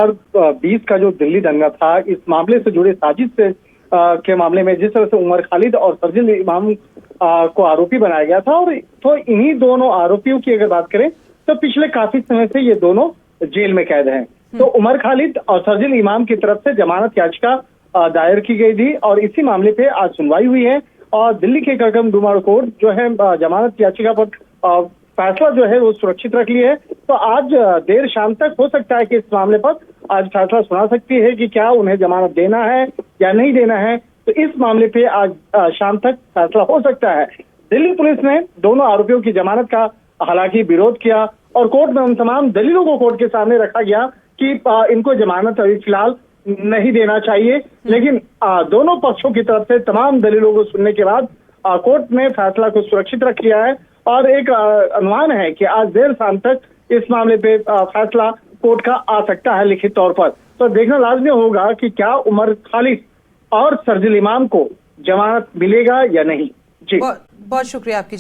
2020 का जो दिल्ली दंगा था, इस मामले से जुड़े साजिश से के मामले में जिस तरह से उमर खालिद और शरजील इमाम को आरोपी बनाया गया था, और तो इन्हीं दोनों आरोपियों की अगर बात करें तो पिछले काफी समय से ये दोनों जेल में कैद हैं। तो उमर खालिद और शरजील इमाम की तरफ से जमानत याचिका दायर की गई थी और इसी मामले पे आज सुनवाई हुई है और दिल्ली के कड़कमडुमा कोर्ट जो है जमानत याचिका पर फैसला जो है वो सुरक्षित रख लिया है। तो आज देर शाम तक हो सकता है कि इस मामले पर आज फैसला सुना सकती है कि क्या उन्हें जमानत देना है या नहीं देना है। तो इस मामले पे आज शाम तक फैसला हो सकता है। दिल्ली पुलिस ने दोनों आरोपियों की जमानत का हालांकि विरोध किया और कोर्ट में उन तमाम दलीलों को कोर्ट के सामने रखा गया कि इनको जमानत अभी फिलहाल नहीं देना चाहिए। लेकिन दोनों पक्षों की तरफ से तमाम दलीलों को सुनने के बाद कोर्ट ने फैसला को सुरक्षित रख लिया है और एक अनुमान है कि आज देर शाम तक इस मामले पे फैसला कोर्ट का आ सकता है लिखित तौर पर। तो देखना लाजमी होगा कि क्या उमर खालिद और शरजील इमाम को जमानत मिलेगा या नहीं। जी बहुत शुक्रिया आपकी।